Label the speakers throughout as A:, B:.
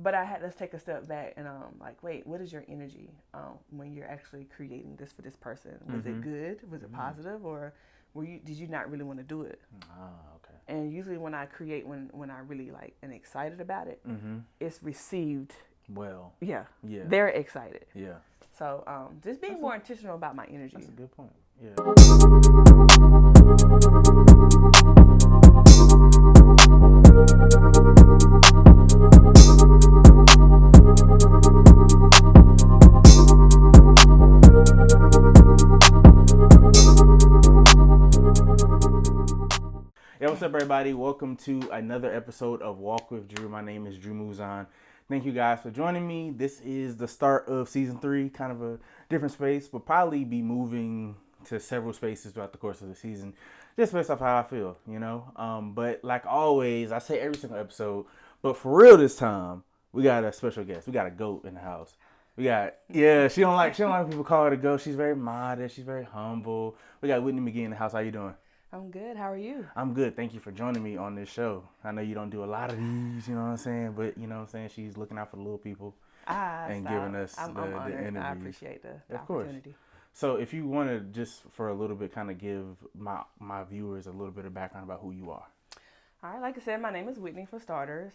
A: But I had to take a step back and like, wait, what is your energy when you're actually creating this for this person? Was it good? Was it positive? Or did you not really want to do it?
B: Ah, okay.
A: And usually when I create, when I really like and excited about it, it's received.
B: Well.
A: Yeah.
B: Yeah.
A: They're excited.
B: Yeah.
A: So just being more intentional about my energy.
B: That's a good point. Yeah. Yo, what's up, everybody? Welcome to another episode of Walk with Drew. My name is Drew Muzan. Thank you guys for joining me. This is the start of season 3, kind of a different space. We'll probably be moving to several spaces throughout the course of the season, just based off how I feel, you know. But like always, I say every single episode, but for real this time, we got a special guest. We got a goat in the house. She don't like people call her a goat. She's very modest. She's very humble. We got Whitney Mcgee in the house. How you doing?
A: I'm good. How are you?
B: I'm good. Thank you for joining me on this show. I know you don't do a lot of these, you know what I'm saying? But, you know what I'm saying? She's looking out for the little people and giving us
A: I'm
B: the
A: honored.
B: interviews.
A: I appreciate the
B: Of course.
A: opportunity.
B: So if you want to just for a little bit kind of give my viewers a little bit of background about who you are.
A: All right. Like I said, my name is Whitney for starters.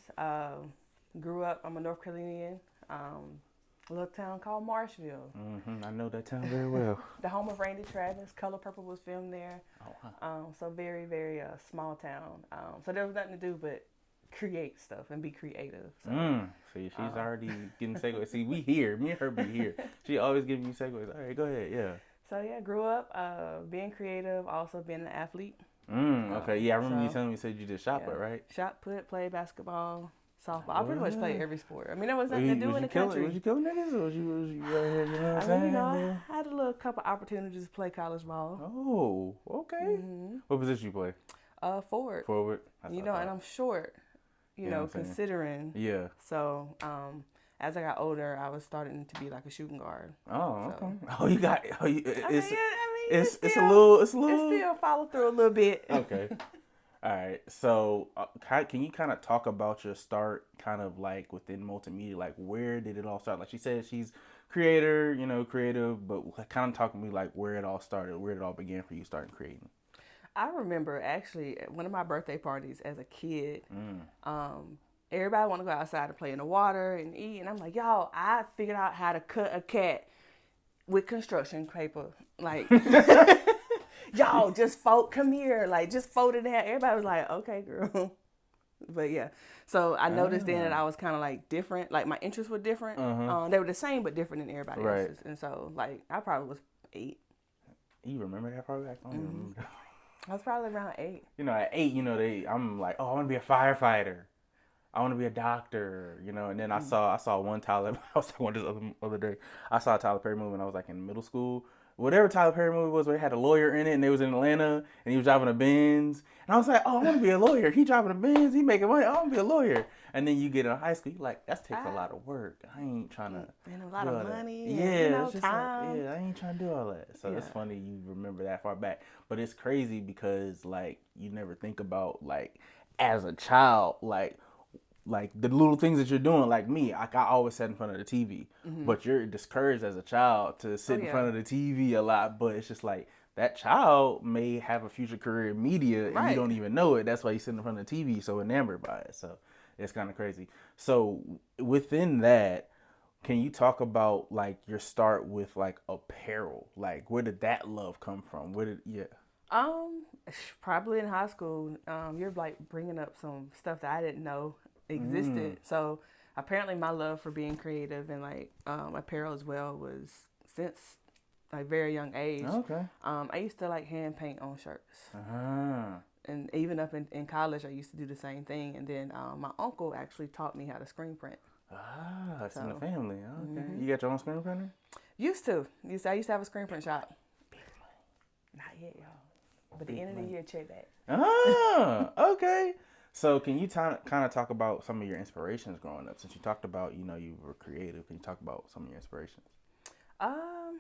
A: Grew up, I'm a North Carolinian. A little town called Marshville.
B: I know that town very well.
A: The home of Randy Travis. Color Purple was filmed there.
B: Oh, wow.
A: So very, very small town. So there was nothing to do but create stuff and be creative. So,
B: See, she's already getting segues. See, me and her be here. She always giving you segues. All right, go ahead. Yeah.
A: So yeah, grew up being creative, also being an athlete.
B: Okay. Yeah, I remember you telling me you said you did shot put, right?
A: Shot put, played basketball. Softball. I pretty much played every sport. I mean, there was nothing to do in the country.
B: Was you killing niggas or was you right here, you know what I'm saying?
A: I had a little couple opportunities to play college ball.
B: Oh, okay. What position you play?
A: Forward.
B: Forward.
A: And I'm short, considering.
B: Yeah.
A: So, as I got older, I was starting to be like a shooting guard.
B: Oh,
A: so.
B: okay. It's a
A: little. It still follow through a little bit.
B: Okay. All right, so can you kind of talk about your start kind of like within multimedia? Like, where did it all start? Like she said, she's creative, but kind of talk to me like where it all started, where it all began for you starting creating.
A: I remember actually at one of my birthday parties as a kid, everybody want to go outside to play in the water and eat. And I'm like, y'all, I figured out how to cut a cat with construction paper. Like... Y'all, just come here. Like, just fold it down. Everybody was like, okay, girl. But, yeah. So, I noticed then that I was kind of, like, different. Like, my interests were different. They were the same, but different than everybody else's. And so, like, I probably was 8.
B: You remember that probably? I don't remember.
A: I was probably around 8.
B: At 8, I'm like, oh, I want to be a firefighter. I want to be a doctor, And then I saw one Tyler. I was talking about this other day. I saw a Tyler Perry movie when I was, like, in middle school. Whatever Tyler Perry movie was where he had a lawyer in it and they was in Atlanta and he was driving a Benz. And I was like, oh, I want to be a lawyer. He driving a Benz. He making money. I want to be a lawyer. And then you get in high school, you're like, that takes a lot of work. I ain't trying to
A: and a lot of money.
B: Yeah.
A: And, time.
B: I ain't trying to do all that. So it's funny you remember that far back. But it's crazy because, like, you never think about, like, as a child, like the little things that you're doing, like me, I always sat in front of the TV, but you're discouraged as a child to sit in front of the TV a lot. But it's just like that child may have a future career in media and you don't even know it. That's why you sit in front of the TV so enamored by it. So it's kind of crazy. So within that, can you talk about like your start with like apparel? Like where did that love come from?
A: Probably in high school. You're like bringing up some stuff that I didn't know existed. So apparently my love for being creative and like apparel as well was since a very young age.
B: Okay.
A: I used to like hand paint on shirts. And even up in college I used to do the same thing. And then my uncle actually taught me how to screen print.
B: It's in the family. Okay. You got your own screen printer?
A: Used to have a screen print shop. Not yet, y'all. But the end of the year, check that.
B: Okay. So can you kind of talk about some of your inspirations growing up? Since you talked about, you were creative. Can you talk about some of your inspirations?
A: I'm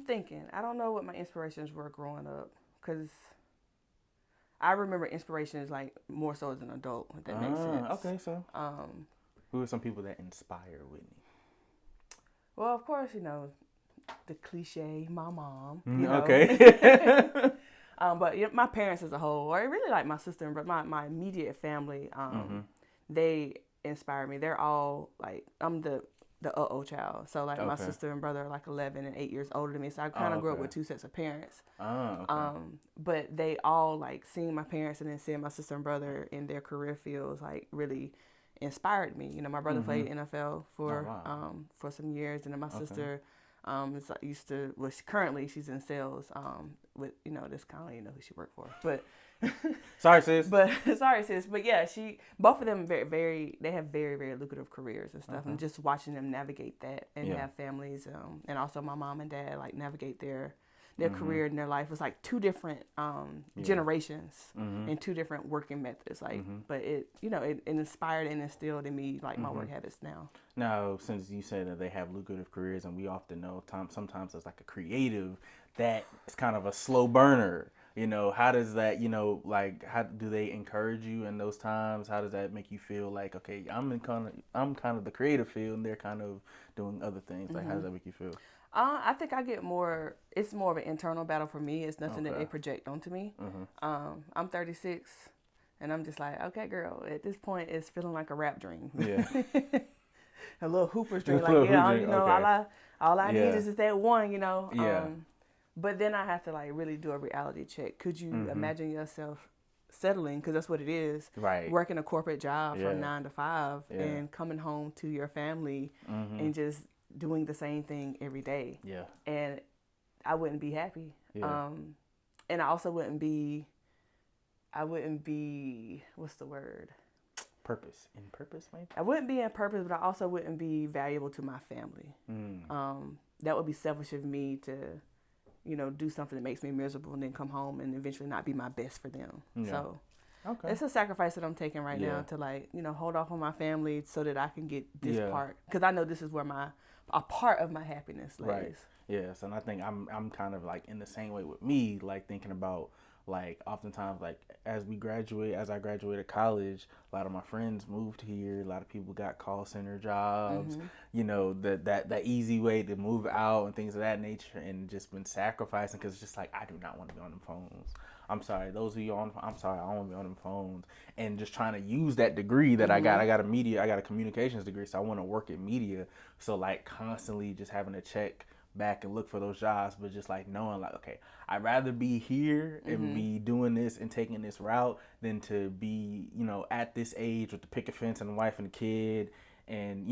A: thinking. I don't know what my inspirations were growing up because I remember Inspirations like more so as an adult, if that makes sense.
B: Okay, so who are some people that inspire Whitney?
A: Well, of course, the cliche, my mom.
B: Okay.
A: But my parents as a whole, or really like my sister and my immediate family, they inspire me. They're all like, I'm the child. So like my sister and brother are like 11 and 8 years older than me. So I kind of grew up with two sets of parents. But they all like seeing my parents and then seeing my sister and brother in their career fields like really inspired me. My brother played NFL for some years, and then my sister currently she's in sales with this kind of who she worked for, but
B: sorry sis,
A: but yeah, both of them they have very, very lucrative careers and stuff, and just watching them navigate that and have families, and also my mom and dad like navigate their career and their life was like two different generations and two different working methods, but it inspired and instilled in me like my work habits now.
B: Now, since you said that they have lucrative careers, and we often know sometimes as like a creative that it's kind of a slow burner, how does that, like how do they encourage you in those times? How does that make you feel like, okay, I'm kind of the creative field and they're kind of doing other things? Like how does that make you feel?
A: I think I get it's more of an internal battle for me. It's nothing that they project onto me. I'm 36 and I'm just like, okay, girl, at this point it's feeling like a rap dream.
B: Yeah.
A: A little hooper's dream. Like, all I need is that one,
B: Yeah.
A: But then I have to like really do a reality check. Could you imagine yourself settling, because that's what it is,
B: right?
A: Working a corporate job from 9 to 5 and coming home to your family and just doing the same thing every day.
B: Yeah.
A: And I wouldn't be happy.
B: Yeah.
A: And I also wouldn't be, what's the word?
B: Purpose. In purpose, maybe?
A: I wouldn't be in purpose, but I also wouldn't be valuable to my family. That would be selfish of me to, do something that makes me miserable and then come home and eventually not be my best for them. Yeah. So it's a sacrifice that I'm taking right now to like, hold off on my family so that I can get this part. Because I know this is where a part of my happiness lays.
B: Right. Yes, and I think I'm kind of like in the same way with me, like thinking about like oftentimes like as I graduated college, a lot of my friends moved here, a lot of people got call center jobs, that easy way to move out and things of that nature, and just been sacrificing because it's just like I do not want to be on them phones. I'm sorry, those of you I'm sorry, I don't want to be on them phones, and just trying to use that degree that I got a communications degree, so I want to work in media, so like constantly just having to check back and look for those jobs, but just like knowing like, okay, I'd rather be here and be doing this and taking this route than to be, at this age with the picket fence and the wife and the kid and,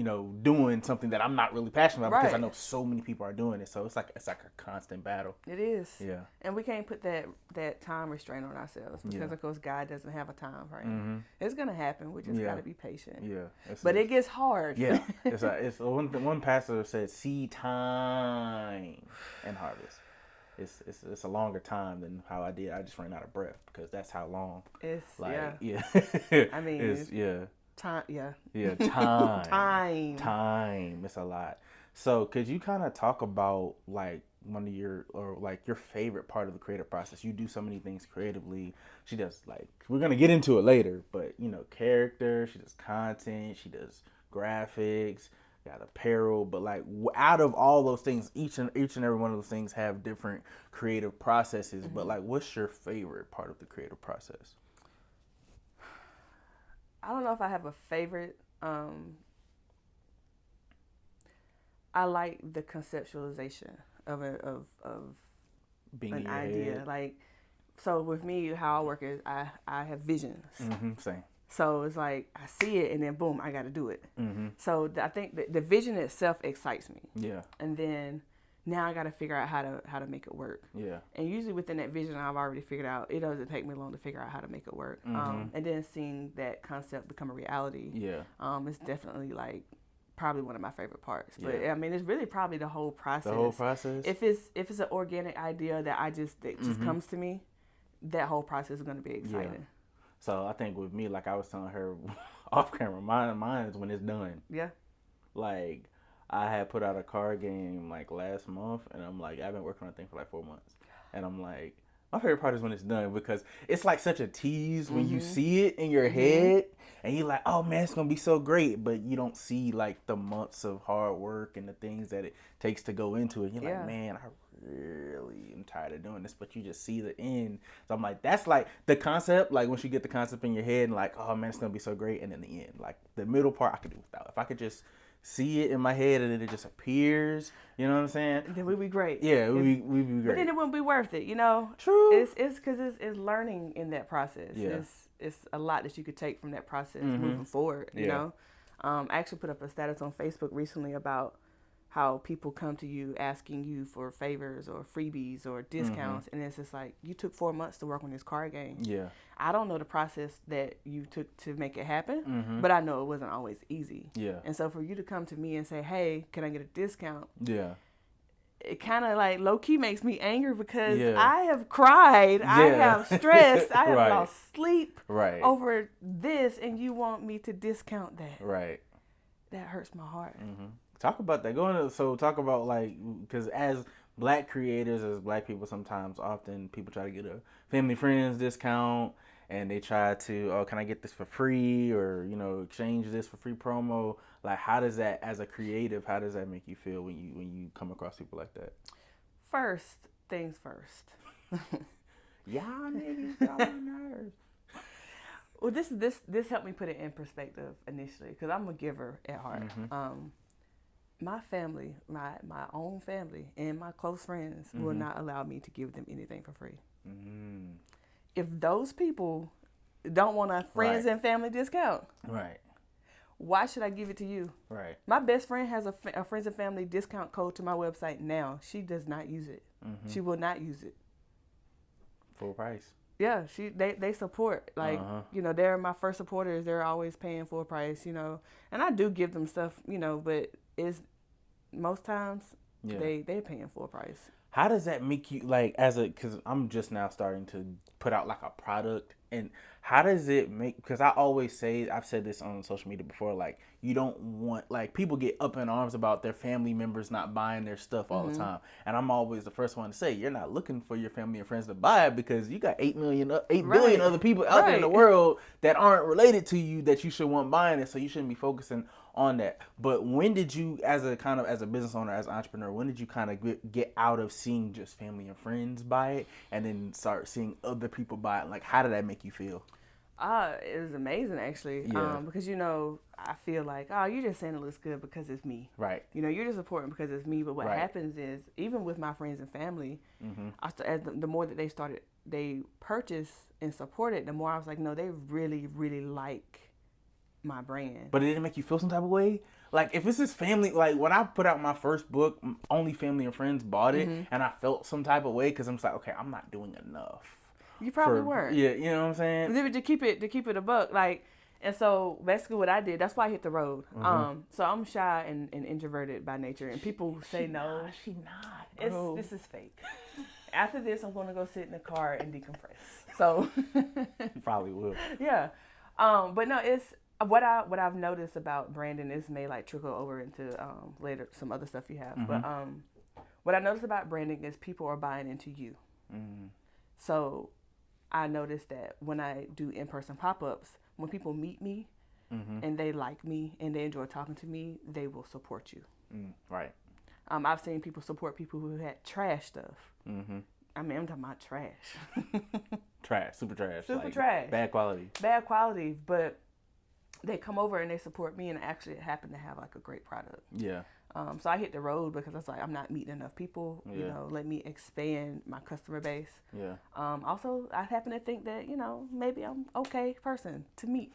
B: doing something that I'm not really passionate about because I know so many people are doing it. So it's like a constant battle.
A: It is.
B: Yeah.
A: And we can't put that time restraint on ourselves because of course God doesn't have a time frame. It's gonna happen. We just gotta be patient.
B: Yeah.
A: But it gets hard.
B: Yeah. It's one pastor said, seed time and harvest. It's a longer time than how I did. I just ran out of breath because that's how long.
A: It's
B: like,
A: I mean, time.
B: Yeah. Time. It's a lot. So could you kind of talk about like one of your favorite part of the creative process? You do so many things creatively. She does like, we're going to get into it later, but character, she does content, she does graphics, got apparel, but like out of all those things, each and every one of those things have different creative processes, but like what's your favorite part of the creative process?
A: I don't know if I have a favorite. I like the conceptualization of being an idea. Head. Like, so with me, how I work is I have visions.
B: Same.
A: So it's like I see it and then boom, I got to do it. So I think the vision itself excites me. Yeah. And then now I got to figure out how to make it work. Yeah. And usually within that vision I've already figured out, it doesn't take me long to figure out how to make it work. And then seeing that concept become a reality. Yeah. It's definitely like probably one of my favorite parts. But I mean, it's really probably the whole process. The whole process. If it's an organic idea that just comes to me, that whole process is going to be exciting. Yeah.
B: So I think with me, like I was telling her off camera, mine is when it's done. Yeah. Like I had put out a card game like last month, and I'm like, I've been working on a thing for like 4 months, and I'm like, My favorite part is when it's done because it's like such a tease when you see it in your head and you're like, oh man, it's going to be so great. But you don't see like the months of hard work and the things that it takes to go into it. You're like, man, I really am tired of doing this. But you just see the end. So I'm like, that's like the concept. Like once you get the concept in your head and like, oh man, it's going to be so great. And then the end, like the middle part I could do without. If I could just see it in my head and then it just appears, you know what I'm saying?
A: Then we'd be great.
B: Yeah, we'd be great.
A: But then it wouldn't be worth it, you know?
B: True.
A: It's because it's learning in that process.
B: Yeah.
A: It's a lot that you could take from that process moving forward, you know? I actually put up a status on Facebook recently about how people come to you asking you for favors or freebies or discounts. And it's just like, you took 4 months to work on this card game.
B: Yeah.
A: I don't know the process that you took to make it happen, but I know it wasn't always easy.
B: Yeah.
A: And so for you to come to me and say, hey, can I get a discount?
B: Yeah.
A: It kind of like low key makes me angry because I have cried, I have stressed, I have lost sleep over this, and you want me to discount that.
B: Right.
A: That hurts my heart.
B: Talk about that. Talk about like, because as Black creators, as Black people, sometimes often people try to get a family friends discount and they try to, oh, can I get this for free, or, you know, exchange this for free promo. Like, how does that, as a creative, how does that make you feel when you come across people like that?
A: First things first.
B: Y'all niggas got my nerves.
A: Well, this helped me put it in perspective initially because I'm a giver at heart. My family, my own family, and my close friends will not allow me to give them anything for free. If those people don't want a friends and family discount, why should I give it to you? My best friend has a friends and family discount code to my website now. She does not use it. She will not use it.
B: Full price.
A: Yeah, they support. Like, you know, they're my first supporters. They're always paying full price, you know. And I do give them stuff, you know, but it's most times they're paying full price.
B: How does that make you, like, because I'm just now starting to put out like a product, and how does it make, because I always say, I've said this on social media before, like, you don't want, like, people get up in arms about their family members not buying their stuff all the time. And I'm always the first one to say, you're not looking for your family and friends to buy it because you got 8 billion other people out there in the world that aren't related to you that you should want buying it. So you shouldn't be focusing on that. But when did you, as a business owner, as an entrepreneur, when did you kind of get out of seeing just family and friends buy it and then start seeing other people buy it? Like, how did that make you feel?
A: It was amazing, actually. Because, you know, I feel like, oh, you're just saying it looks good because it's me. Right. You know, you're just supporting because it's me. But what happens is, even with my friends and family, the more that they purchase and support it, the more I was like, no, they really, really like my brand.
B: But it didn't make you feel some type of way? Like, if it's this family, like, when I put out my first book, only family and friends bought it, and I felt some type of way because I'm just like, okay, I'm not doing enough.
A: You probably weren't.
B: Yeah, you know what I'm saying?
A: To keep it a buck, like, and so basically what I did, that's why I hit the road. So I'm shy and introverted by nature, and people say no.
B: She's not, bro.
A: This is fake. After this, I'm going to go sit in the car and decompress. So
B: you probably will.
A: Yeah, but no, it's what I've noticed about branding is may like trickle over into later some other stuff you have. But what I noticed about branding is people are buying into you. So I noticed that when I do in-person pop-ups, when people meet me and they like me and they enjoy talking to me, they will support you. Right. I've seen people support people who had trash stuff. I mean, I'm talking about trash.
B: Trash, super trash.
A: Super trash.
B: Bad quality.
A: Bad quality, but they come over and they support me and actually happen to have like a great product. Yeah. So I hit the road because I was like, I'm not meeting enough people. You know, let me expand my customer base. Yeah. Also, I happen to think that, you know, maybe I'm okay person to meet.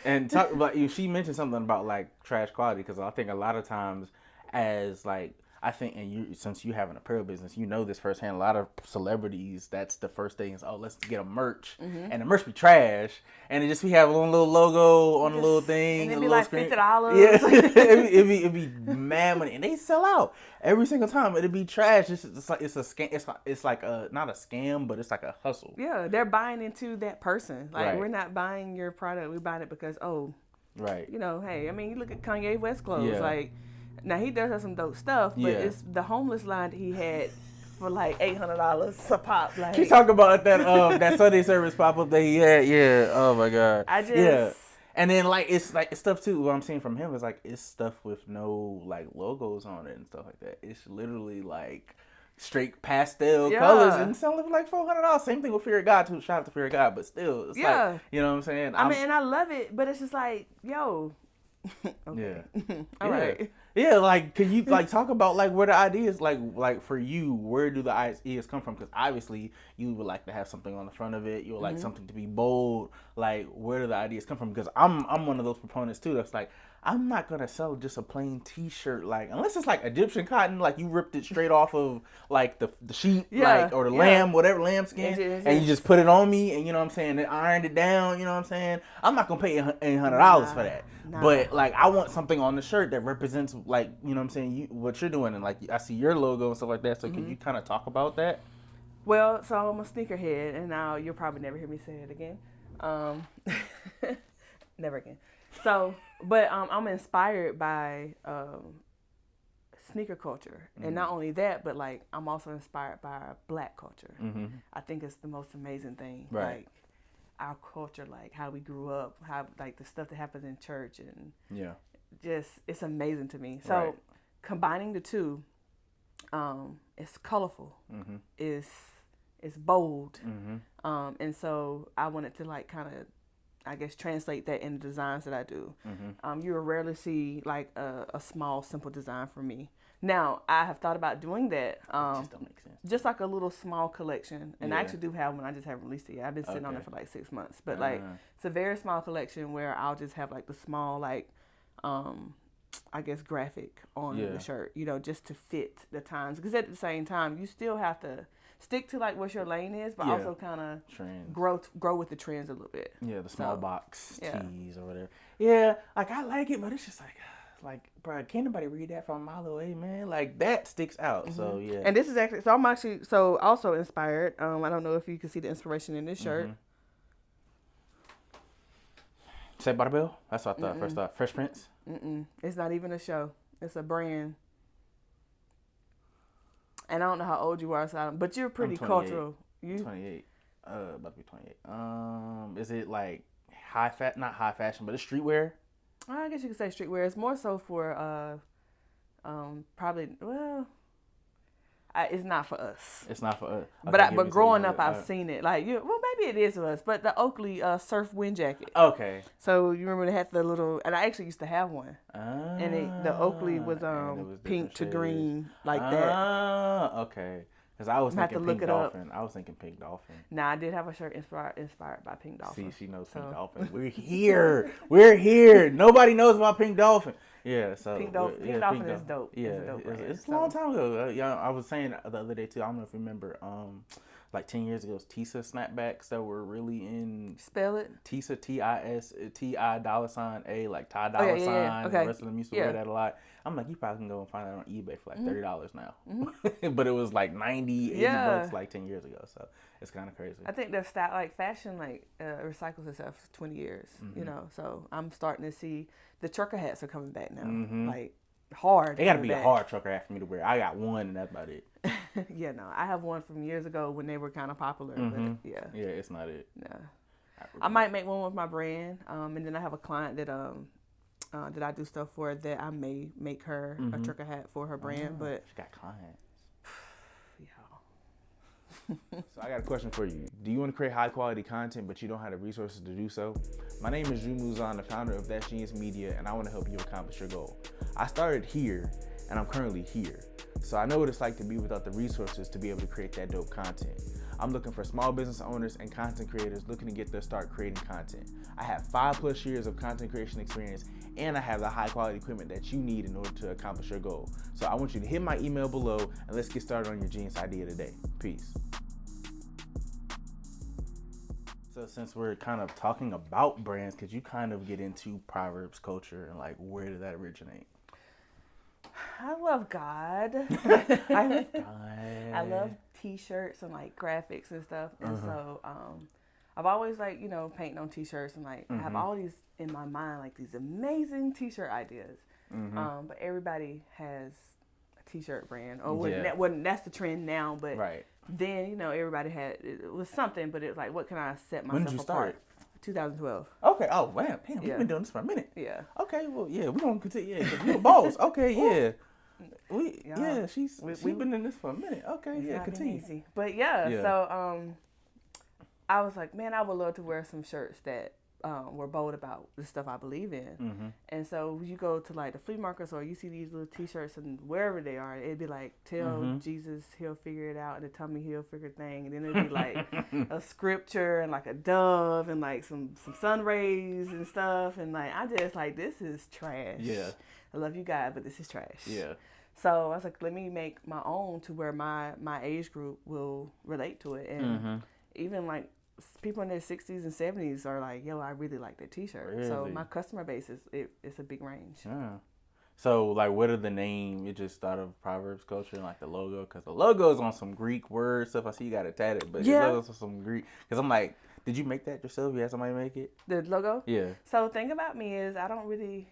B: And talk about she mentioned something about like trash quality, because I think a lot of times as like, I think, and you, since you have an apparel business, you know this firsthand. A lot of celebrities, that's the first thing is, oh, let's get a merch, and the merch be trash, and it just we have a little logo on a little thing,
A: and it'd be like $50.
B: Yeah, it'd be mad money, and they sell out every single time. It'd be trash. It's like it's a scam. It's like a not a scam, but it's like a hustle.
A: Yeah, they're buying into that person. Like we're not buying your product. We're buying it because you know, hey, I mean, you look at Kanye West clothes, like. Now, he does have some dope stuff, but it's the homeless line that he had for like $800 a pop. Like,
B: you talk about that Sunday service pop up that he had. Yeah. Oh my God.
A: I just
B: yeah. And then like it's stuff too. What I'm seeing from him is like it's stuff with no like logos on it and stuff like that. It's literally like straight pastel colors and selling for like $400. Same thing with Fear of God too. Shout out to Fear of God, but still, it's like, you know what I'm saying.
A: I mean, and I love it, but it's just like, yo. Okay.
B: Yeah.
A: All right.
B: Yeah, like, can you like talk about like where the ideas like for you? Where do the ideas come from? Because obviously you would like to have something on the front of it. You would like something to be bold. Like, where do the ideas come from? Because I'm one of those proponents too. That's like, I'm not gonna sell just a plain T-shirt, like unless it's like Egyptian cotton, like you ripped it straight off of like the sheep, like or the lamb, whatever lamb skin, and you just put it on me, and you know what I'm saying, and ironed it down. You know what I'm saying? I'm not gonna pay $800 for that. But like, I want something on the shirt that represents like, you know what I'm saying, what you're doing, and like I see your logo and stuff like that. So can you kind of talk about that?
A: Well, so I'm a sneakerhead, and now you'll probably never hear me say it again. Never again. So, but I'm inspired by sneaker culture, and not only that, but like I'm also inspired by Black culture. I think it's the most amazing thing.
B: Right.
A: Like our culture, like how we grew up, how like the stuff that happens in church, and just it's amazing to me. So combining the two, it's colorful, it's bold, and so I wanted to like kind of, I guess, translate that in the designs that I do. You will rarely see like a small, simple design from me. Now, I have thought about doing that.
B: Just don't make sense.
A: Just like a little small collection. And I actually do have one. I just haven't released it yet. I've been sitting on it for like 6 months. But like, it's a very small collection where I'll just have like the small, like, I guess, graphic on the shirt, you know, just to fit the times. Because at the same time, you still have to stick to like what your lane is, but also kind of grow with the trends a little bit.
B: Yeah, the small box tees or whatever. Yeah, like I like it, but it's just like, bro, can't nobody read that from a mile away, man? Like that sticks out. So yeah. And
A: this is actually, so I'm actually also inspired. I don't know if you can see the inspiration in this shirt.
B: Saved by the Bell? That's what I thought. First thought. Fresh Prince?
A: It's not even a show. It's a brand. And I don't know how old you are, but you're pretty cultural. You
B: 28. About to be 28. Is it like not high fashion, but it's streetwear?
A: I guess you could say streetwear. It's more so for probably, well, it's not for us.
B: It's not for us.
A: Okay, but growing up, I've seen it. Like, well, maybe it is for us. But the Oakley surf wind jacket.
B: Okay.
A: So you remember they had the little, and I actually used to have one. And the Oakley was pink to green, like that.
B: Okay. Because I was thinking Pink Dolphin. I was thinking Pink Dolphin.
A: Nah, I did have a shirt inspired by Pink Dolphin.
B: See, she knows Pink Dolphin. We're here. We're here. Nobody knows about Pink Dolphin. Yeah, so
A: Pink Dolphin is dope.
B: Yeah, it's a long time ago. I was saying the other day too. I don't know if you remember. Like 10 years ago, Tisa snapbacks that were really in.
A: Spell it.
B: Tisa, T-I-S-T-I $A, like Ty Dolla Sign.
A: Yeah. Okay.
B: The rest of them used to wear that a lot. I'm like, you probably can go and find that on eBay for like $30 now. But it was like $80 like 10 years ago. So it's kind of crazy.
A: I think the style, like fashion, like recycles itself for 20 years. You know, so I'm starting to see the trucker hats are coming back now. Like hard.
B: They got to be a hard trucker hat for me to wear. I got one, and that's about it.
A: Yeah, no, I have one from years ago when they were kind of popular. But yeah,
B: it's not it.
A: No, I might make one with my brand, and then I have a client that that I do stuff for that I may make her a trucker hat for her brand. But
B: she got clients. So I got a question for you. Do you want to create high quality content, but you don't have the resources to do so? My name is Drew Muzan, the founder of That's Genius Media, and I want to help you accomplish your goal. I started here, and I'm currently here. So I know what it's like to be without the resources to be able to create that dope content. I'm looking for small business owners and content creators looking to get their start creating content. I have 5+ years of content creation experience, and I have the high quality equipment that you need in order to accomplish your goal. So I want you to hit my email below, and let's get started on your genius idea today. Peace. So since we're kind of talking about brands, could you kind of get into Proverbs culture and like where did that originate?
A: I love God.
B: I love God.
A: I love T-shirts and like graphics and stuff. And so I've always like, you know, painting on T-shirts and like I have all these in my mind, like these amazing T-shirt ideas. But everybody has a t-shirt brand, or that's the trend now. But then, you know, everybody had, it was something, but it was like, what can I set myself apart? When did you start? 2012.
B: Okay. Oh, wow. Damn, we've been doing this for a minute.
A: Yeah.
B: Okay. Well, yeah, we're gonna continue. Yeah, because you're a boss. Okay. Yeah. She's been in this for a minute. Okay. Yeah. Continue.
A: Easy. But so I was like, man, I would love to wear some shirts that were bold about the stuff I believe in.
B: Mm-hmm.
A: And so you go to like the flea markets, or you see these little t-shirts, and wherever they are, it'd be like, tell Jesus he'll figure it out, and tell me he'll figure thing. And then it'd be like a scripture and like a dove and like some sun rays and stuff. And like, I just like, this is trash.
B: Yeah.
A: I love you guys, but this is trash.
B: Yeah.
A: So I was like, let me make my own to where my age group will relate to it. And even like people in their 60s and 70s are like, yo, I really like that t-shirt. Really? So my customer base it's a big range.
B: Yeah. So like, what are the name? It just thought of Proverbs Culture and like the logo, because the logo is on some Greek word stuff. I see you got it tatted, but the logo's on some Greek. Because I'm like, did you make that yourself? You had somebody make it?
A: The logo?
B: Yeah.
A: So the thing about me is I don't really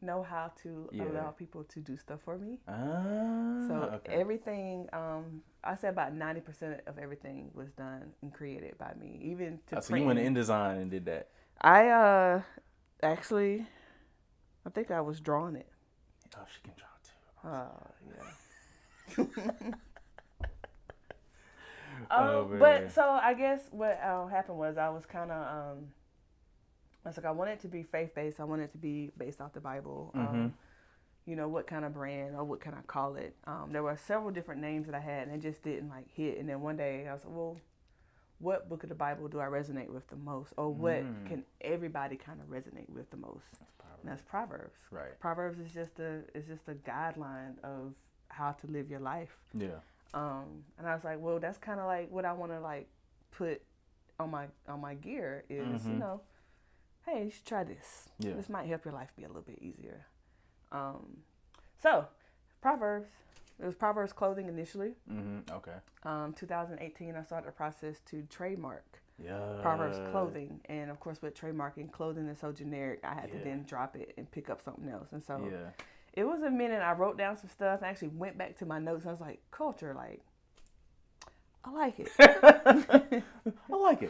A: know how to allow people to do stuff for me. Everything, I say about 90% of everything was done and created by me. Even to
B: so you went in InDesign and did that?
A: I actually, I think I was drawing it.
B: Oh, she can draw too.
A: But so I guess what happened was I was kind of I was like, I want it to be faith-based. I want it to be based off the Bible. You know, what kind of brand or what can I call it? There were several different names that I had, and it just didn't like hit. And then one day I was like, well, what book of the Bible do I resonate with the most? Or what can everybody kind of resonate with the most? That's Proverbs.
B: Right.
A: Proverbs is just a guideline of how to live your life.
B: Yeah.
A: And I was like, well, that's kind of like what I want to like put on my gear is, you know, hey, you should try this. Yeah. This might help your life be a little bit easier. So Proverbs, it was Proverbs Clothing initially.
B: Okay.
A: 2018, I started a process to trademark Proverbs Clothing. And of course, with trademarking, clothing is so generic, I had to then drop it and pick up something else. And so it was a minute. I wrote down some stuff. I actually went back to my notes, and I was like, culture, like, I like it. I like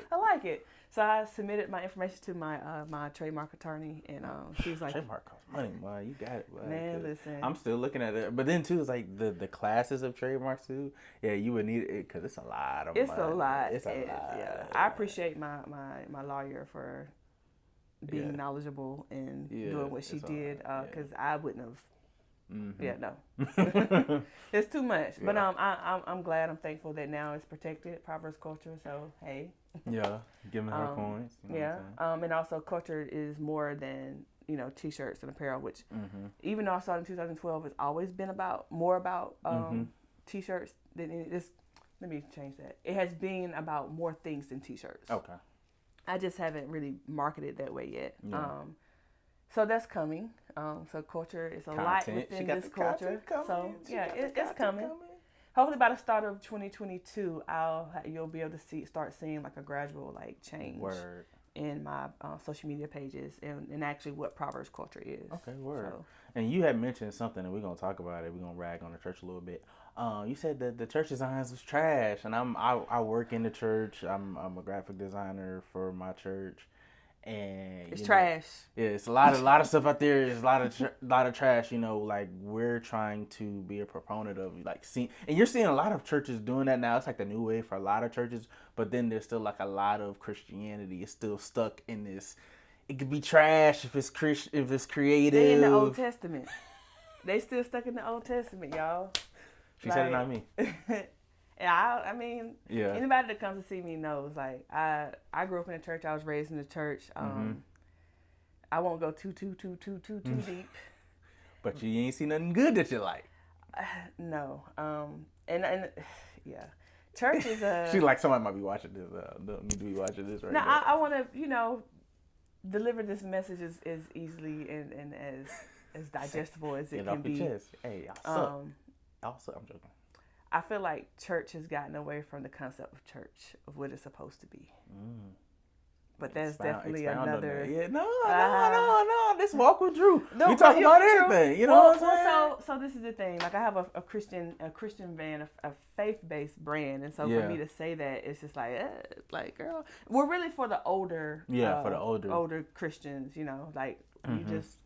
A: it. So I submitted my information to my my trademark attorney, and she was like,
B: trademark costs money, boy. You got it, boy.
A: Man, listen.
B: I'm still looking at it, but then too, it's like the classes of trademarks too. Yeah, you would need it because it's a lot of money.
A: It's a lot.
B: Yeah,
A: I appreciate my lawyer for being knowledgeable and doing what she did, because I wouldn't have. Yeah, no. It's too much. Yeah. But I'm glad, I'm thankful that now it's protected, Proverbs Culture. So hey.
B: Yeah, giving her coins. You know
A: and also culture is more than, you know, t-shirts and apparel, which even though I started in 2012, it's always been more about t-shirts than this. Let me change that. It has been about more things than t-shirts.
B: Okay.
A: I just haven't really marketed that way yet.
B: Yeah.
A: So that's coming. So culture is a lot within this culture. So it's coming. Hopefully by the start of 2022, you'll be able to start seeing like a gradual like change in my social media pages and actually what Proverbs Culture is.
B: Okay, word. So, and you had mentioned something, and we're gonna talk about it. We're gonna rag on the church a little bit. You said that the church designs was trash, and I work in the church. I'm a graphic designer for my church. And
A: it's trash.
B: Yeah, it's a lot of stuff out there. It's a lot of trash. You know, like we're trying to be a proponent of like and you're seeing a lot of churches doing that now. It's like the new wave for a lot of churches, but then there's still like a lot of Christianity is still stuck in this. It could be trash if it's if it's creative.
A: They in the Old Testament. They still stuck in the Old Testament, y'all.
B: She said it, not me.
A: I mean, anybody that comes to see me knows, like, I grew up in the church. I was raised in the church. I won't go too deep.
B: But you ain't seen nothing good that you like.
A: No. And church is a...
B: She's like, somebody might be watching this. Don't need to be watching this right now.
A: I want to, deliver this message as easily and as digestible as it can be.
B: Hey, y'all suck. I'm joking.
A: I feel like church has gotten away from the concept of church, of what it's supposed to be. But that's definitely another.
B: Yeah, no. This walk with Drew.
A: No,
B: we talk about everything. You know what I'm saying?
A: So this is the thing. Like I have a Christian brand, a faith-based brand, and so for me to say that, it's just like girl, we're really for the older.
B: Yeah, for the older
A: Christians. You know, like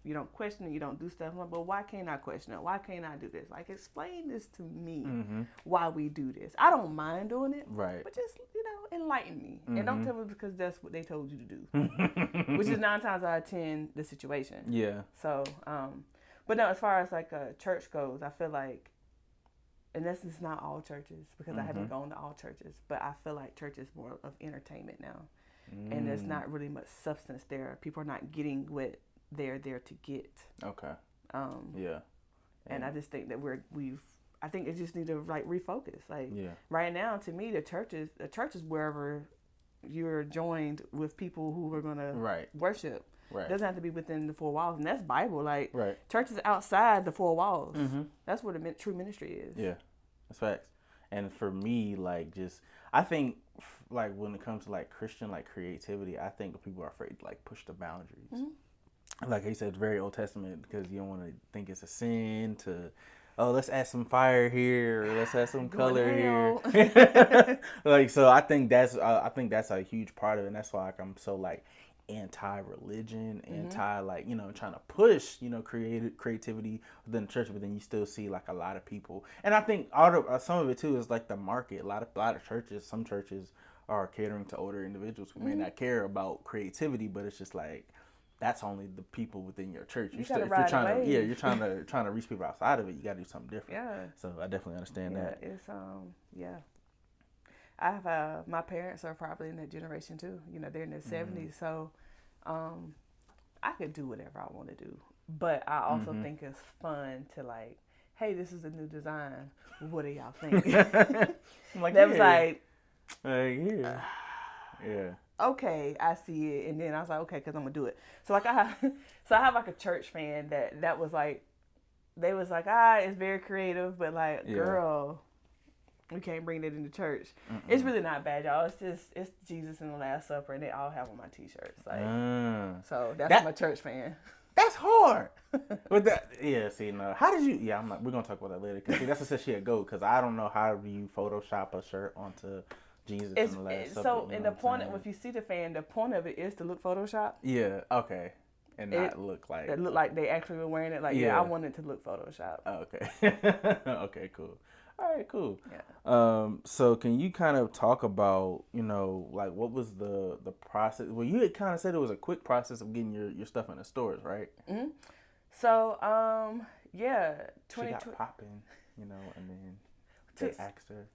A: you don't question it, you don't do stuff. I'm like, but why can't I question it? Why can't I do this? Like, explain this to me. Why we do this? I don't mind doing it,
B: right?
A: But just enlighten me, and don't tell me because that's what they told you to do, which is 9 times out of 10 the situation.
B: Yeah.
A: So, but no, as far as like a church goes, I feel like, and this is not all churches because I haven't gone to all churches, but I feel like church is more of entertainment now, and there's not really much substance there. People are not getting what they're there to get.
B: Okay. Yeah.
A: And I just think that I think it just need to refocus. Like right now, to me, the church is wherever you're joined with people who are gonna worship. Right. It doesn't have to be within the 4 walls, and that's Bible. Like church is outside the 4 walls. That's where the true ministry is. Yeah,
B: that's facts. And for me, I think when it comes to Christian creativity, I think people are afraid to push the boundaries. Like he said, it's very Old Testament because you don't want to think it's a sin to. Oh, let's add some fire here, or let's add some color here. So I think that's a huge part of it, and that's why I'm so anti-religion, anti trying to push creativity within the church, but then you still see a lot of people, and I think some of it too is the market. A lot of churches, some churches are catering to older individuals who may not care about creativity, but it's just that's only the people within your church. If you're trying to reach people outside of it, you got to do something different. Yeah. So I definitely understand that.
A: It's I have my parents are probably in that generation too. They're in their 70s, so I could do whatever I want to do. But I also think it's fun to hey, this is a new design. What do y'all think? That was
B: yeah.
A: Okay, I see it, and then I was like, okay, because I'm gonna do it. So I have a church fan that was they was it's very creative, but girl, we can't bring that into church. It's really not bad, y'all. It's Jesus and the Last Supper, and they all have on my t-shirts. So that's my church fan.
B: That's hard. But how did you? Yeah, we're gonna talk about that later. Because that's what said she had go. Because I don't know how do you Photoshop a shirt onto Jesus and the Last Supper.
A: So, and the point if you see the fan, the point of it is to look Photoshop.
B: Yeah. Okay. And not look like.
A: It looked like they actually were wearing it. I wanted to look Photoshop.
B: Oh, okay. Okay. Cool. All right. Cool. Yeah. So can you kind of talk about what was the process? Well, you had kind of said it was a quick process of getting your stuff in the stores, right?
A: So yeah.
B: She got popping, and then they asked her,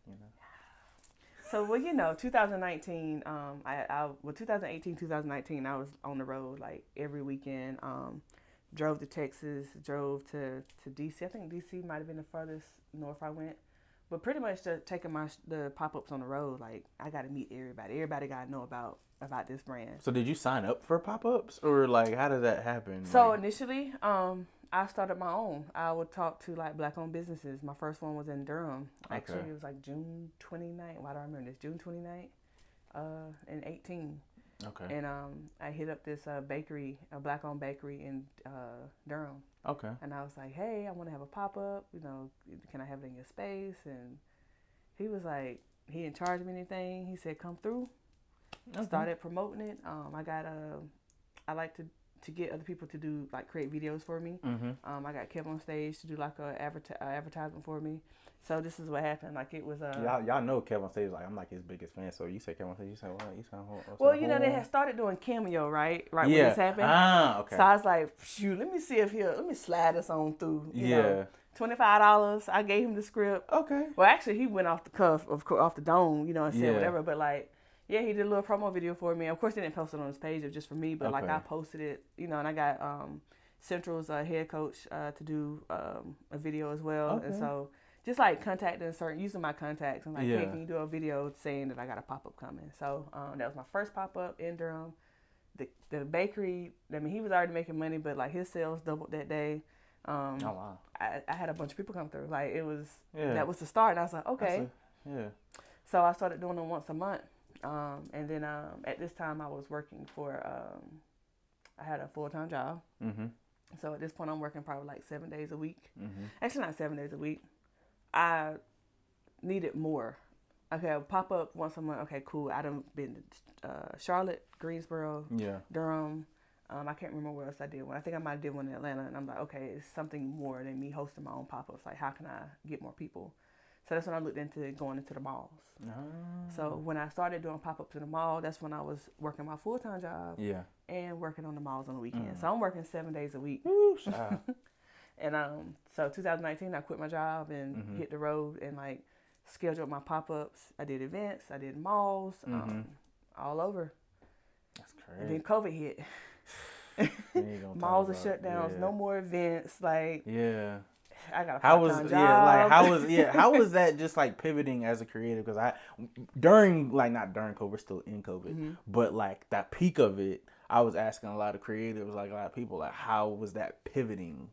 A: So, 2019, 2018, 2019, I was on the road every weekend. Drove to Texas, drove to DC. I think DC might have been the furthest north I went. But pretty much just taking the pop-ups on the road, I got to meet everybody. Everybody got to know about this brand.
B: So did you sign up for pop-ups or how did that happen?
A: So initially, I started my own. I would talk to black-owned businesses. My first one was in Durham. Actually, it was June 29th. Why do I remember this? June 29th, in 18. Okay. And I hit up this bakery, a black-owned bakery in Durham.
B: Okay.
A: And I was like, hey, I want to have a pop-up. Can I have it in your space? And he was like, he didn't charge me anything. He said, come through. Okay. Started promoting it. I like to get other people to do create videos for me. I got Kev on stage to do a advertisement for me. So this is what happened. It was
B: y'all know Kev on stage. I'm his biggest fan. So you say Kev on stage. You say what? You say
A: well, they had started doing Cameo, right? Right when this happened.
B: Okay.
A: So I was like, shoot, let me see let me slide this on through. You know, $25. I gave him the script.
B: Okay.
A: Well, actually, he went off the cuff, off the dome, and said whatever. But he did a little promo video for me. Of course, he didn't post it on his page. It was just for me. But I posted it, and I got Central's head coach to do a video as well. Okay. And so just contacting using my contacts. I'm hey, can you do a video saying that I got a pop-up coming? So that was my first pop-up in Durham. The bakery, he was already making money, but his sales doubled that day.
B: Oh wow!
A: I had a bunch of people come through. It was that was the start, and I was like, okay.
B: Yeah.
A: So I started doing them once a month. And then at this time I was working for, I had a full-time job. Mm-hmm. So at this point I'm working probably like 7 days a week. Mm-hmm. Actually, not 7 days a week. I needed more. Okay, pop up once a month. Okay, cool. I done been to Charlotte, Greensboro, Durham. I can't remember where else I did one. I think I might have did one in Atlanta. And I'm like, okay, it's something more than me hosting my own pop-ups. Like, how can I get more people? So that's when I looked into going into the malls. Oh. So when I started doing pop-ups in the mall, that's when I was working my full-time job and working on the malls on the weekends. So I'm working 7 days a week. And so 2019, I quit my job and hit the road and like scheduled my pop-ups. I did events. I did malls, all over.
B: That's crazy.
A: And then COVID hit. Malls are shut down. No more events. Like I got a part-time job.
B: How was that just like pivoting as a creative? Because not during COVID, we're still in COVID, but like that peak of it, I was asking a lot of creatives, like a lot of people, like how was that pivoting?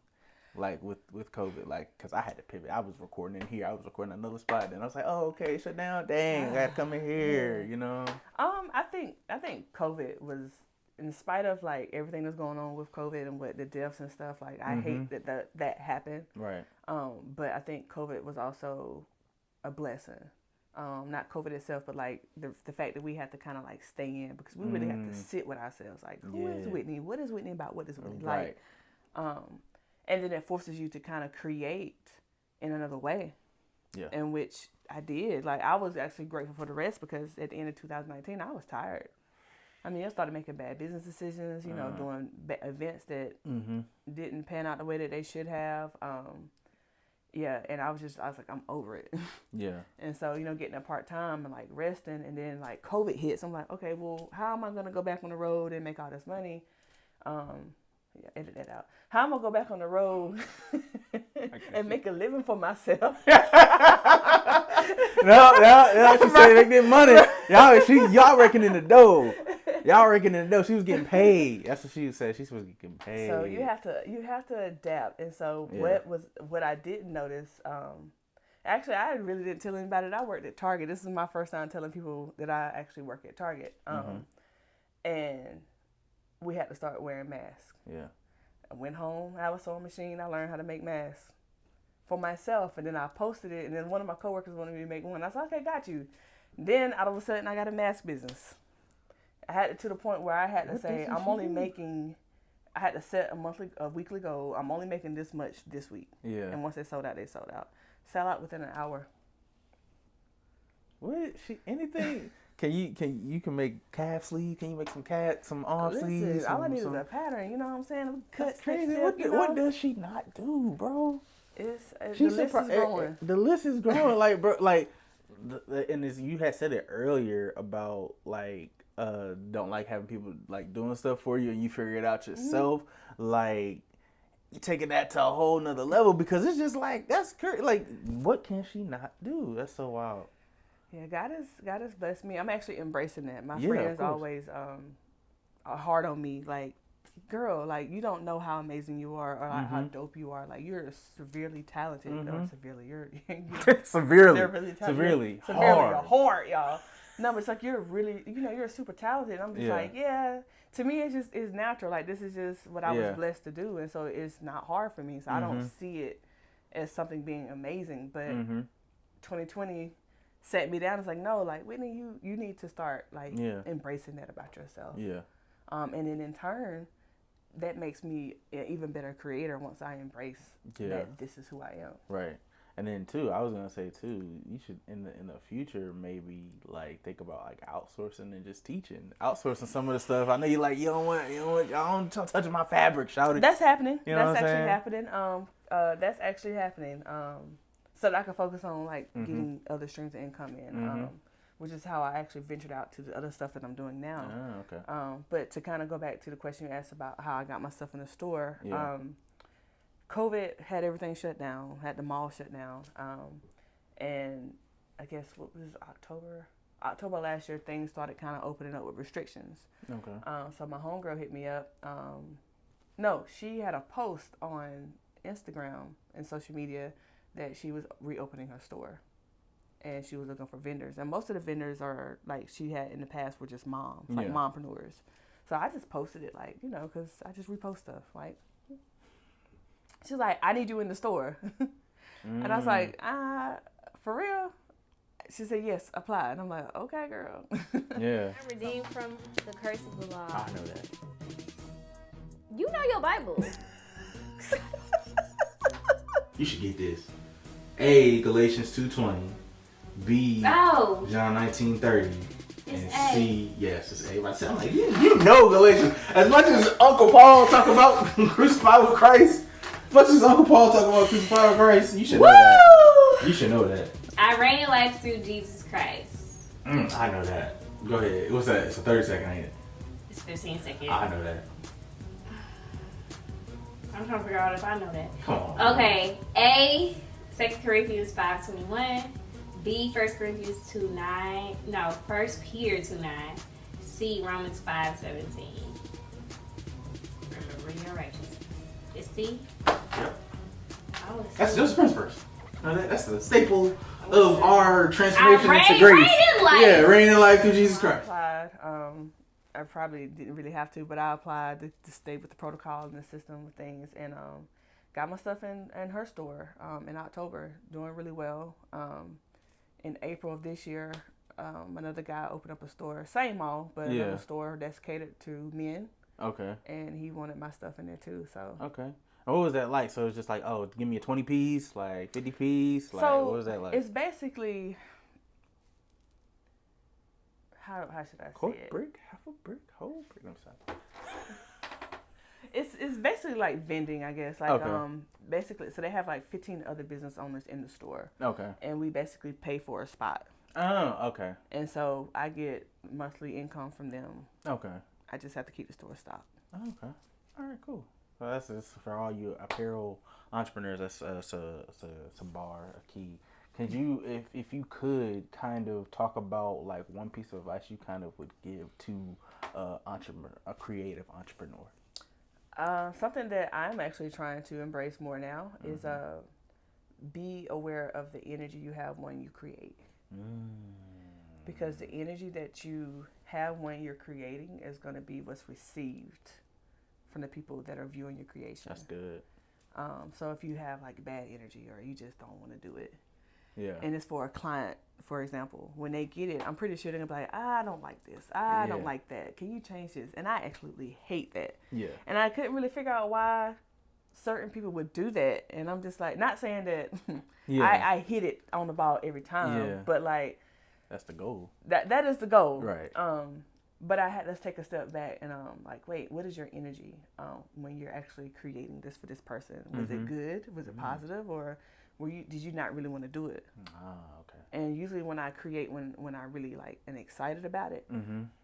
B: Like with COVID, like, cause I had to pivot. I was recording in here. I was recording another spot. Then I was like, oh, okay, shut down. Dang, I gotta come in here. You know.
A: I think COVID was, in spite of like everything that's going on with COVID and what the deaths and stuff. Like I hate that happened. Right. But I think COVID was also a blessing. Not COVID itself, but like the fact that we had to kind of like stay in because we really had to sit with ourselves. Like, who is Whitney? What is Whitney about? What is Whitney like? And then it forces you to kind of create in another way. Yeah. In which I did. Like, I was actually grateful for the rest because at the end of 2019, I was tired. I mean, I started making bad business decisions, doing events that didn't pan out the way that they should have. And I was like, I'm over it. Yeah. And so, getting a part-time and like resting and then like COVID hits. I'm like, okay, well, how am I going to go back on the road and make all this money? Edit that out. How am I going to go back on the road and make a living for myself? No, she said make that money. Y'all reckoning the dough. Y'all reckoning the dough. She was getting paid. That's what she said. She was getting paid. So you have to adapt. And so what I didn't notice, actually I really didn't tell anybody that I worked at Target. This is my first time telling people that I actually work at Target. And we had to start wearing masks. Yeah. I went home, I have a sewing machine, I learned how to make masks for myself, and then I posted it, and then one of my coworkers wanted me to make one. I said, okay, got you. Then all of a sudden I got a mask business. I had it to the point where I had to say, I had to set a weekly goal. I'm only making this much this week. Yeah. And once they sold out, they sold out. Sell out within an hour.
B: What? Anything? Can you make calf sleeve? Can you make some arm sleeves?
A: All I need is a pattern. You know what I'm saying?
B: That's crazy. What does she not do, bro?
A: The list is growing.
B: The list is growing, like, bro, like, and you had said it earlier about like don't like having people like doing stuff for you, and you figure it out yourself. Like, you taking that to a whole nother level because it's just like that's like, what can she not do? That's so wild.
A: Yeah, God has blessed me. I'm actually embracing that. My friends always are hard on me, like, girl, like, you don't know how amazing you are or like, how dope you are. Like, you're severely talented. No, severely. You're
B: severely
A: hard, y'all. No, but it's like you're really, you're super talented. I'm just like, to me, it's natural. Like, this is just what I was blessed to do. And so it's not hard for me. So I don't see it as something being amazing. But 2020 sat me down. It's like, no, like, Whitney, you need to start like embracing that about yourself. Yeah. And then in turn, that makes me an even better creator once I embrace that this is who I am.
B: Right. And then too, I was gonna say too, you should in the future maybe like think about like outsourcing and just outsourcing some of the stuff. I know you don't touch my fabric, shout it.
A: That's happening. That's actually happening. So that I can focus on like getting other streams of income in, which is how I actually ventured out to the other stuff that I'm doing now. Oh, okay. But to kind of go back to the question you asked about how I got my stuff in the store, COVID had everything shut down, had the mall shut down, and I guess what was October last year, things started kind of opening up with restrictions. Okay. So my homegirl hit me up. She had a post on Instagram and social media that she was reopening her store. and she was looking for vendors. And most of the vendors are like she had in the past were just moms, like mompreneurs. So I just posted it, like, you know, because I just repost stuff. Like, she's like, I need you in the store. And I was like, for real? She said, yes, apply. And I'm like, okay, girl.
B: Yeah.
C: I'm redeemed from the curse of the law.
B: I know that.
C: You know your Bible.
B: You should get this. A, Galatians 2:20. B, John 19:30. And
C: A.
B: C, yes, it's A. I said, I'm like, you know Galatians. As much as Uncle Paul talk about crucified with Christ, as much as Uncle Paul talk about crucified with Christ, you should know that. You should know that.
C: I reign in life through Jesus Christ.
B: I know that. Go ahead. What's that? It's a 30-second, ain't it?
C: It's 15 seconds.
B: I know that.
C: I'm trying to figure out if I know that.
B: Come on.
C: Okay. A, 2 Corinthians 5:21. B, 1 Corinthians 2:9. No, 1 Peter 2:9. C, Romans 5:17. Remember your righteousness. Is C?
B: Yep.
C: Oh,
B: That's just Prince first. No, that's the staple of our transformation into grace.
C: Reign in life.
B: Yeah, reign in life through Jesus Christ.
A: I probably didn't really have to, but I applied to stay with the protocol and the system of things, and got my stuff in her store in October, doing really well. In April of this year, another guy opened up a store, same mall, but another store that's catered to men. Okay. And he wanted my stuff in there too, so.
B: Okay. And what was that like? So it's just like, oh, give me a 20 piece, like 50 piece, like
A: so
B: what was that like?
A: It's basically, how should I say it?
B: Brick, half a brick, whole brick. I'm sorry.
A: It's basically like vending, I guess. Like basically, so they have like 15 other business owners in the store. Okay. And we basically pay for a spot. Oh, okay. And so I get monthly income from them. Okay. I just have to keep the store stocked. Oh, okay. All right, cool.
B: So that's just for all you apparel entrepreneurs. That's a bar, a key. Could you, if you could, kind of talk about like one piece of advice you kind of would give to a creative entrepreneur?
A: Something that I'm actually trying to embrace more now is be aware of the energy you have when you create. Because the energy that you have when you're creating is going to be what's received from the people that are viewing your creation.
B: That's good.
A: So if you have like bad energy or you just don't want to do it,
B: yeah,
A: and it's for a client, for example, when they get it, I'm pretty sure they're gonna be like, I don't like this, I don't like that. Can you change this? And I absolutely hate that. Yeah. And I couldn't really figure out why certain people would do that. And I'm just like, not saying that I hit it on the ball every time, but like
B: that's the goal.
A: That is the goal.
B: Right.
A: But let's take a step back and like, wait, what is your energy when you're actually creating this for this person? Was it good? Was it positive? Or did you not really want to do it? Okay. And usually when I create, when I really like and excited about it,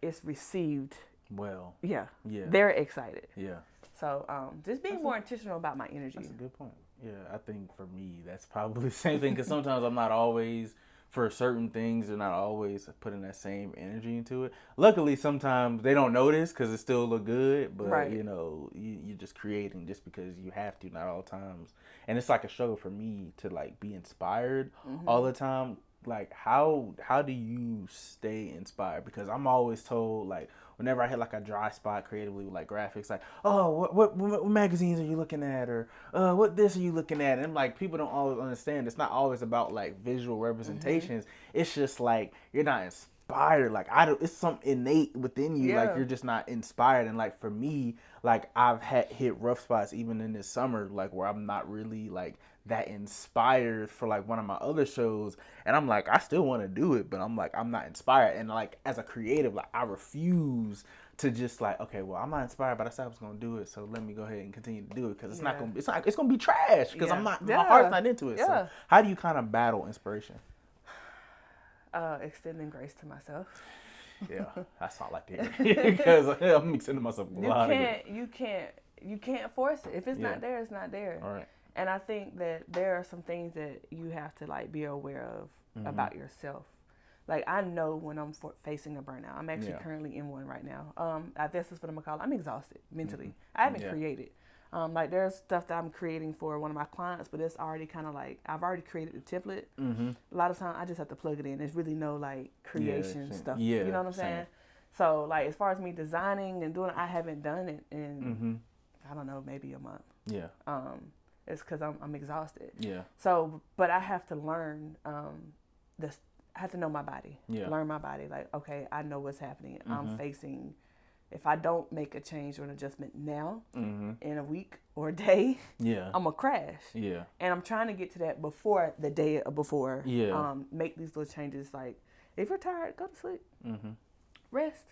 A: it's received well. Yeah. They're excited. Yeah. So just being more intentional about my energy.
B: That's a good point. Yeah, I think for me that's probably the same thing, because sometimes I'm not always, for certain things, they're not always putting that same energy into it. Luckily, sometimes they don't notice because it still look good, but you know, you're just creating just because you have to, not all times. And it's like a struggle for me to like be inspired all the time. Like how do you stay inspired? Because I'm always told, like, whenever I hit like a dry spot creatively with like graphics, like, oh, what magazines are you looking at, or what this are you looking at? And like, people don't always understand. It's not always about like visual representations. It's just like you're not inspired. Like it's something innate within you. Like you're just not inspired. And like for me, like I've hit rough spots even in this summer, like where I'm not really like that inspired for like one of my other shows, and I'm like, I still want to do it, but I'm like, I'm not inspired. And like as a creative, like I refuse to just like, okay, well, I'm not inspired, but I said I was gonna do it, so let me go ahead and continue to do it, because it's gonna be trash, because I'm not, my heart's not into it. So how do you kind of battle inspiration?
A: Extending grace to myself.
B: Yeah, that's not like that, because I'm extending myself a lot.
A: You can't force it. If it's not there, it's not there. All right. And I think that there are some things that you have to like be aware of about yourself. Like I know when I'm facing a burnout. I'm actually currently in one right now. This is what I'm gonna call it. I'm exhausted mentally. I haven't created. Like there's stuff that I'm creating for one of my clients, but it's already kind of like I've already created the template.
B: Mm-hmm.
A: A lot of times I just have to plug it in. There's really no like creation stuff.
B: Yeah,
A: You know what I'm saying? So like as far as me designing and doing, I haven't done it in I don't know, maybe a month.
B: Yeah.
A: It's because I'm exhausted.
B: Yeah.
A: So, but I have to learn this. I have to know my body.
B: Yeah.
A: Learn my body. Like, okay, I know what's happening. I'm facing. If I don't make a change or an adjustment now, in a week or a day, I'm gonna crash.
B: Yeah.
A: And I'm trying to get to that before the day before.
B: Yeah.
A: Make these little changes. Like, if you're tired, go to sleep. Rest.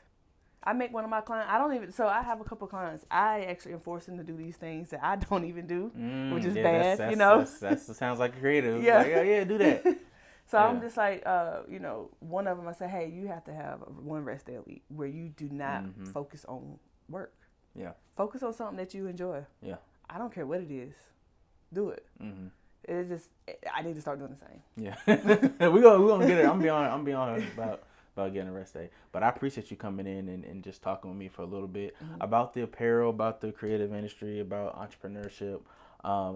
A: I make one of my clients. I don't even. So I have a couple clients. I actually enforce them to do these things that I don't even do, which is bad.
B: That sounds like a creative.
A: Yeah.
B: Like, yeah, do that.
A: So I'm just like, one of them, I say, hey, you have to have one rest day a week where you do not focus on work.
B: Yeah.
A: Focus on something that you enjoy.
B: Yeah.
A: I don't care what it is. Do it. It's just, I need to start doing the same.
B: Yeah. we gonna get it. I'm be on about getting a rest day. But I appreciate you coming in and just talking with me for a little bit about the apparel, about the creative industry, about entrepreneurship.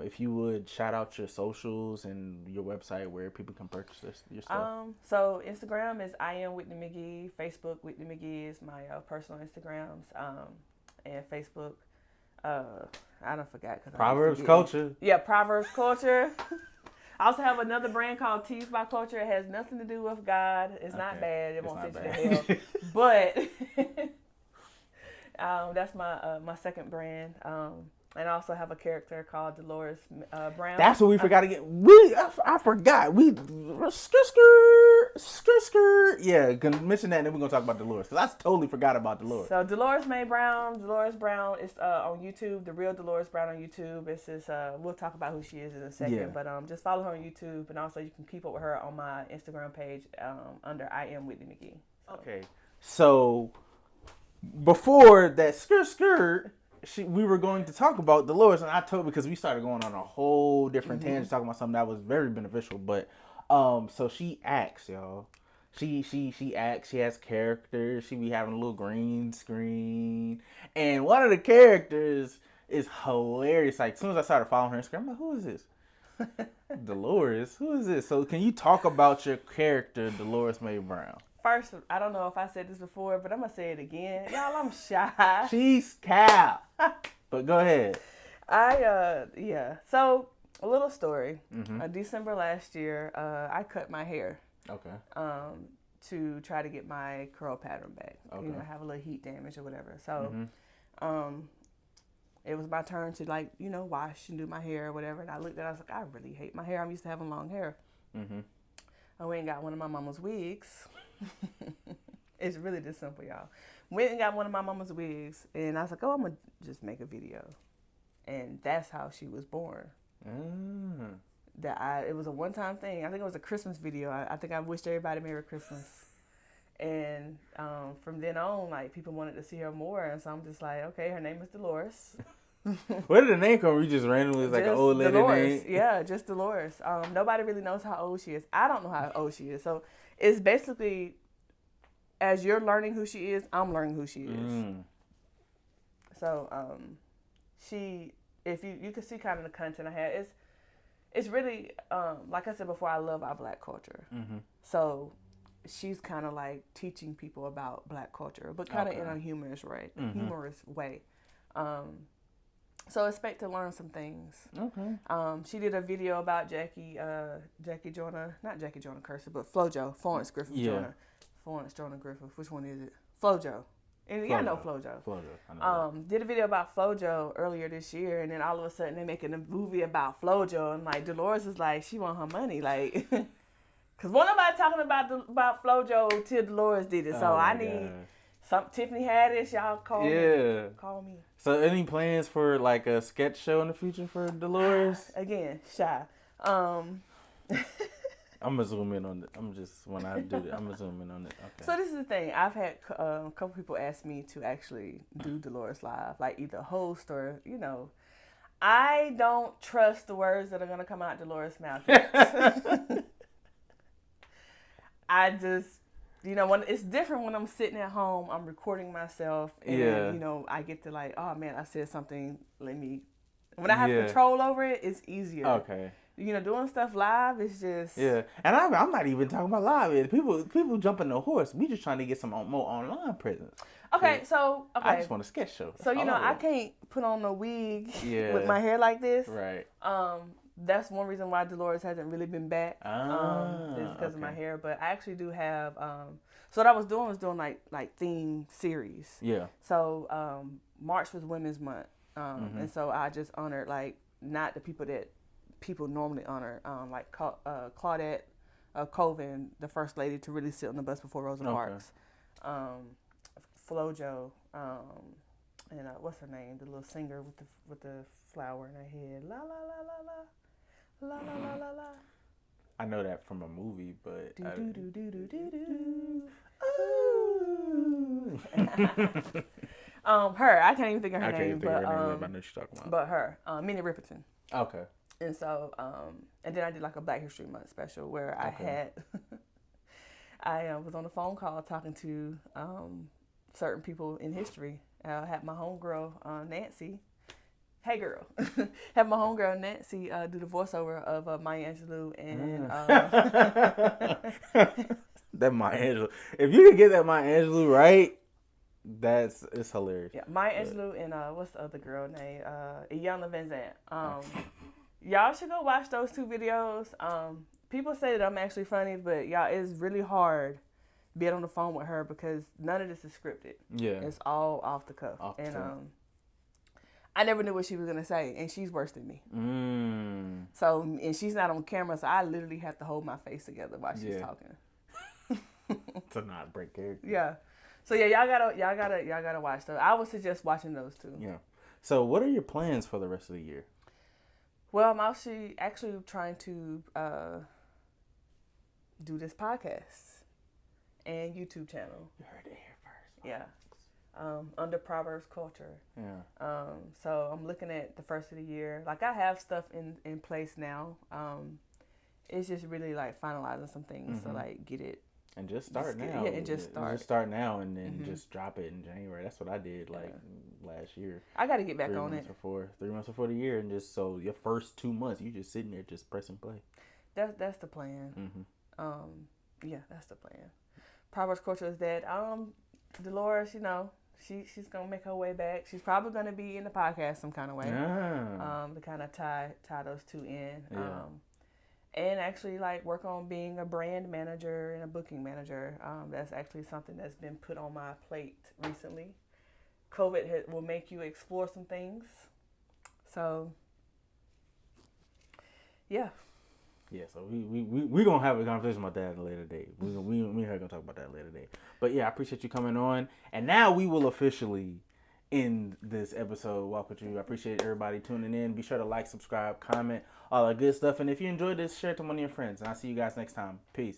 B: If you would shout out your socials and your website where people can purchase your stuff.
A: So Instagram is I am Whitney Mcgee. Facebook Whitney Mcgee is my personal Instagrams. And Facebook, I don't forget
B: Proverbs Culture.
A: Yeah, Proverbs Culture. I also have another brand called Tees by Culture. It has nothing to do with God. It's not bad. It won't send you to hell. But that's my second brand. And I also have a character called Deloris Brown.
B: That's what we forgot to get. I forgot. Yeah, gonna mention that, and then we're gonna talk about Deloris because I totally forgot about Deloris.
A: So Deloris Brown is on YouTube. The real Deloris Brown on YouTube. It's just we'll talk about who she is in a second.
B: Yeah.
A: But just follow her on YouTube, and also you can keep up with her on my Instagram page under I am Whitney Mcgee. So.
B: Okay, so before that we were going to talk about Deloris, and I told because we started going on a whole different tangent talking about something that was very beneficial. But so she acts, y'all. She acts. She has characters. She be having a little green screen, and one of the characters is hilarious. Like as soon as I started following her Instagram, I'm like, who is this? Deloris. Who is this? So can you talk about your character, Deloris May Brown?
A: First, I don't know if I said this before, but I'm going to say it again. Y'all, I'm shy.
B: She's cap. But go ahead.
A: So, a little story. December last year, I cut my hair.
B: Okay.
A: To try to get my curl pattern back. Okay. You know, have a little heat damage or whatever. So, it was my turn to, like, wash and do my hair or whatever. And I looked at it, I was like, I really hate my hair. I'm used to having long hair. I went and got one of my mama's wigs. It's really this simple, y'all. Went and got one of my mama's wigs, and I was like, oh, I'm going to just make a video. And that's how she was born. It was a one-time thing. I think it was a Christmas video. I think I wished everybody Merry Christmas. And from then on, like, people wanted to see her more, and so I'm just like, okay, her name is Deloris.
B: Where did the name come from? You just randomly was like an old lady
A: Deloris.
B: name?
A: Yeah, just Deloris. Nobody really knows how old she is. I don't know how old she is. So it's basically, as you're learning who she is, I'm learning who she is. So if you can see kind of the content I had, it's really, like I said before, I love our Black culture. So she's kind of like teaching people about Black culture, but kind of in a humorous way. So expect to learn some things. Okay. She did a video about Jackie Joyner, not Jackie Joyner Cursor, but Florence Griffith Joyner. Florence Joyner Griffith. Which one is it? Flojo. And yeah, I know Flojo. Did a video about Flojo earlier this year, and then all of a sudden they're making a movie about Flojo, and like Deloris is like, she want her money, like, cause wasn't nobody talking about Flojo till Deloris did it. So I need some Tiffany Haddish. Y'all call me. Call me.
B: So any plans for like a sketch show in the future for Deloris?
A: Again, shy.
B: I'm gonna zoom in on it. When I do it, I'm gonna zoom in on it. Okay.
A: So this is the thing. I've had a couple people ask me to actually do Deloris live, like either host or, I don't trust the words that are gonna come out Deloris' mouth. I just, when it's different when I'm sitting at home, I'm recording myself, and I get to like, oh man, I said something. Let me When I have control over it, it's easier.
B: Okay.
A: You know, doing stuff live is just...
B: Yeah. And I'm not even talking about live. People jumping the horse. We just trying to get some more online presence.
A: Okay, so... Okay.
B: I just want a sketch show.
A: So, you know, I can't put on no wig with my hair like this.
B: Right.
A: That's one reason why Deloris hasn't really been back. Is because of my hair. But I actually do have... so what I was doing like theme series.
B: Yeah.
A: So March was Women's Month. And so I just honored, like, not the people that people normally honor, like Claudette Colvin, the first lady to really sit on the bus before Rosa Parks. Flojo, and what's her name? The little singer with the flower in her head. La la la la la, la la la la la.
B: I know that from a movie, but
A: do do do do do do do. Her. I can't even think of her name, but
B: I know what you're talking about.
A: But her, Minnie Riperton.
B: Okay.
A: And so, and then I did like a Black History Month special where I had, I was on a phone call talking to certain people in history. I had my homegirl, Nancy. Hey, girl. Had my homegirl, Nancy, do the voiceover of Maya Angelou and...
B: that Maya Angelou. If you can get that Maya Angelou right, it's hilarious.
A: Yeah, Maya Angelou and what's the other girl name? Iyanla Vanzant. Y'all should go watch those two videos. People say that I'm actually funny, but y'all, it's really hard being on the phone with her because none of this is scripted.
B: Yeah.
A: It's all off the cuff. I never knew what she was going to say, and she's worse than me. So, and she's not on camera, so I literally have to hold my face together while she's talking.
B: To not break character.
A: Yeah. So yeah, y'all gotta watch those. I would suggest watching those too.
B: Yeah. So what are your plans for the rest of the year?
A: Well, I'm actually trying to do this podcast and YouTube channel.
B: You heard it here first.
A: Yeah. Under Proverbs Culture.
B: Yeah.
A: So I'm looking at the first of the year. Like I have stuff in place now. It's just really like finalizing some things to like get it.
B: And just start now.
A: Yeah, and just start.
B: Just start now and then just drop it in January. That's what I did last year.
A: I got to get back on it.
B: 3 months before the year, and just so your first 2 months, you just sitting there just pressing play.
A: That's the plan. Yeah, that's the plan. Proverbs Culture is that Deloris, you know, she's gonna make her way back. She's probably gonna be in the podcast some kind of way. To kind of tie those two in.
B: Yeah.
A: And actually, like, work on being a brand manager and a booking manager. That's actually something that's been put on my plate recently. COVID will make you explore some things. So, yeah.
B: Yeah, so we gonna have a conversation about that at a later date. We are gonna talk about that at a later date. But yeah, I appreciate you coming on. And now we will officially end this episode. Walk with you. I appreciate everybody tuning in. Be sure to like, subscribe, comment, all that good stuff. And if you enjoyed this, share it to one of your friends. And I'll see you guys next time. Peace.